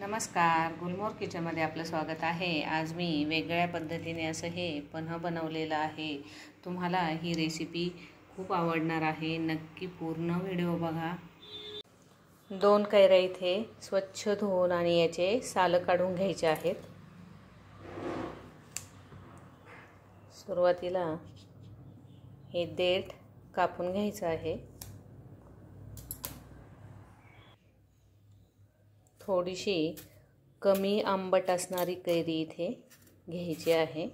नमस्कार, गुलमोहर किचनमध्ये आपलं स्वागत आहे। आज मी वेगळ्या पद्धतीने असं हे पन्ह बनवलेलं आहे। तुम्हाला ही रेसिपी खूप आवडणार आहे, नक्की पूर्ण व्हिडिओ बघा। 2 कैऱ्या इथे स्वच्छ धुवून आणि याचे साल काढून घ्यायचे आहेत। सुरुवातीला हे देठ कापून घ्यायचं आहे। थोडीशी कमी आंबट असणारी कैरी इथे घ्यायची आहे।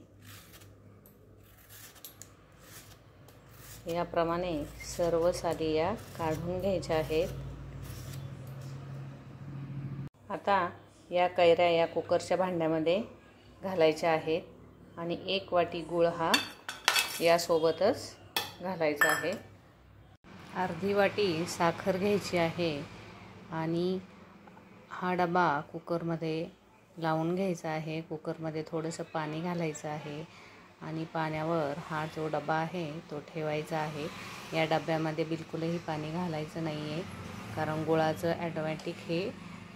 याप्रमाणे सर्व साली या काढून घ्यायच्या आहेत। आता या कैऱ्या या कुकरच्या भांड्यामध्ये घालायच्या आहेत आणि 1 वाटी गूळ हा यासोबतच घालायचा आहे। अर्धी वाटी साखर घ्यायची आहे आणि हा डबा कुकरमध्ये लावून घ्यायचा आहे। कुकरमध्ये थोडंसं पाणी घालायचं आहे आणि पाण्यावर हा जो डबा आहे तो ठेवायचा आहे। या डब्यामध्ये बिलकुलही पाणी घालायचं नाही आहे, कारण गुळाचं ॲटोमॅटिक हे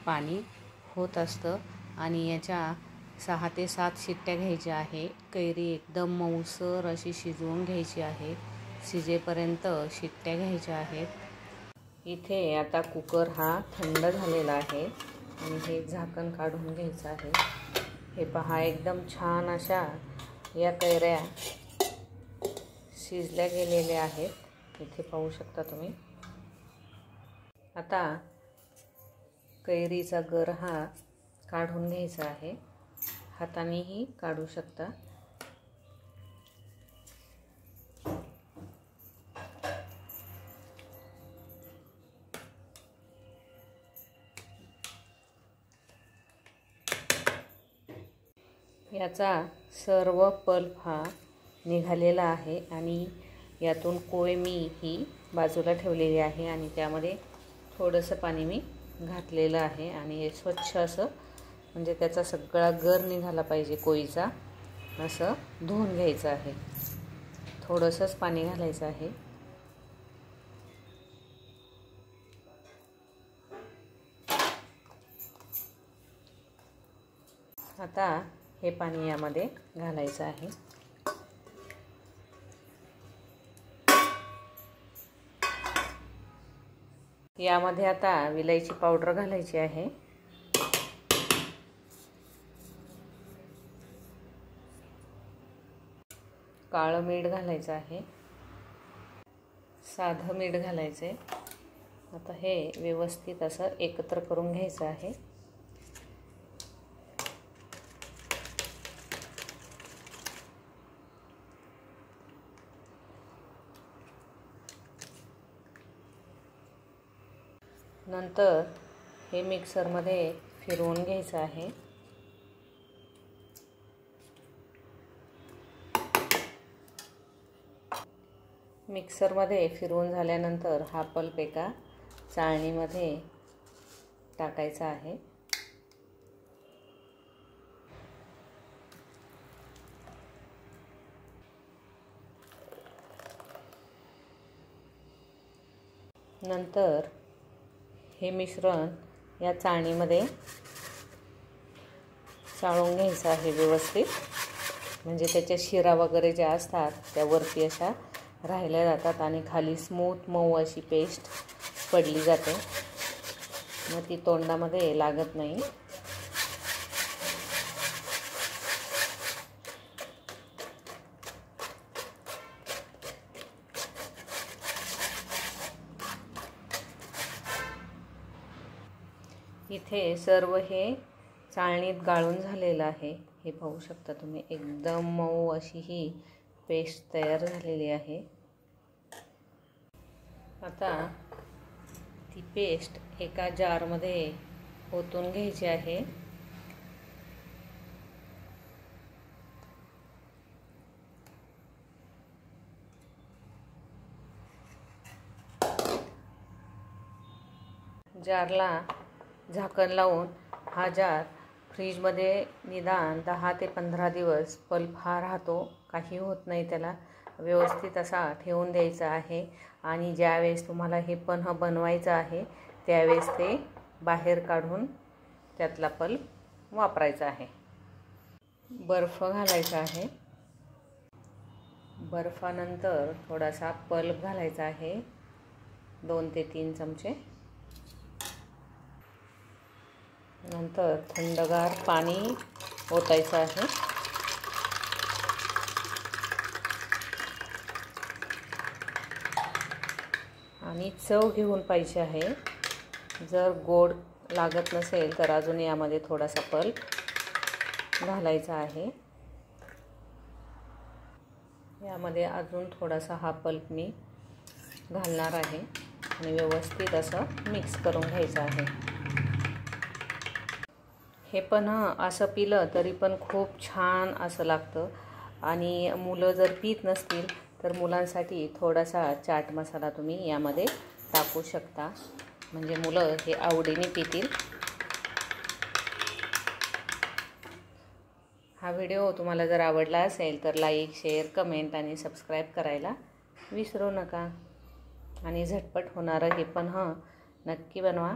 पाणी होत असतं। आणि याच्या 6 ते 7 शिट्ट्या घ्यायच्या आहे। कैरी एकदम मऊसर अशी शिजवून घ्यायची आहे। शिजेपर्यंत शिट्ट्या घ्यायच्या आहेत। इथे आता कुकर हा थंड झालेला आहे आणि हे झाकण काढून घ्यायचं आहे। हे पहा, एकदम छान अशा या कैऱ्या शिजल्या गेलेल्या आहेत। इथे पाहू शकता तुम्ही। आता कैरीचा गर हा काढून घ्यायचा आहे। हातानेही काढू शकता। याचा सर्व पल्प हा निघालेला आहे आणि यातून कोय मी ही बाजूला ठेवलेली आहे आणि त्यामध्ये थोडंसं पाणी मी घातलेलं आहे आणि हे स्वच्छ असं, म्हणजे त्याचा सगळा गर निघाला पाहिजे कोयीचा, असं धुवून घ्यायचं आहे। थोडंसंच पाणी घालायचं आहे। आता हे पाणी यामध्ये घालायचं आहे। यामध्ये आता विलायची पावडर घालायची आहे। काळं मीठ घालायचं आहे। साधं मीठ घालायचं आहे। आता हे व्यवस्थित असं एकत्र करून घ्यायचं आहे। नंतर हे मिक्सरमध्ये फिरवून घ्यायचं आहे। मिक्सरमध्ये फिरवून झाल्यानंतर हा पल्प एका चाळणीमध्ये टाकायचा आहे। नंतर हे मिश्रण या चाळणीमध्ये चाळून घ्यायचं आहे व्यवस्थित, म्हणजे त्याच्या शिरा वगैरे ज्या असतात त्या वरती अशा राहिल्या जातात आणि खाली स्मूथ मऊ अशी पेस्ट पडली जाते, मग ती तोंडामध्ये लागत नाही। इथे सर्व हे चाळणीत गाळून झालेलं आहे। हे पाहू शकता तुम्ही, एकदम मऊ अशी ही पेस्ट तयार झालेली आहे। आता ती पेस्ट एका जारमध्ये ओतून घ्यायची आहे। जारला झाकण लावून हा जार फ्रीजमध्ये निदान 10 ते 15 दिवस पल्प हा राहतो, काही होत नाही त्याला। व्यवस्थित असा ठेवून द्यायचा आहे आणि ज्यावेळेस तुम्हाला हे पन्ह बनवायचं आहे त्यावेळेस ते बाहेर काढून त्यातला पल्प वापरायचा आहे. बर्फ घालायचा आहे. बर्फानंतर थोडासा पल्प घालायचा आहे, 2 ते 3 चमचे. नंतर थंडगार पाणी ओतायचं आहे. आणि चव घेऊन पाहिजे आहे. जर गोड लागत नसेल तर अजून यामध्ये थोडासा पल्प घालायचा आहे. यामध्ये अजून थोडासा हा पल्प मी घालणार आहे आणि व्यवस्थित असं मिक्स करून घ्यायचं आहे. हे पण असं पिलं तरी पण खूप छान असं लागतं. आणि मुलं जर पीत नसतील तर मुलांसाठी थोडासा चाट मसाला तुम्ही यामध्ये टाकू शकता, म्हणजे मुलं हे आवडीने पितील. हा व्हिडिओ तुम्हाला जर आवडला असेल तर लाईक, शेअर, कमेंट आणि सबस्क्राईब करायला विसरू नका. आणि झटपट होणारं हे पण नक्की बनवा.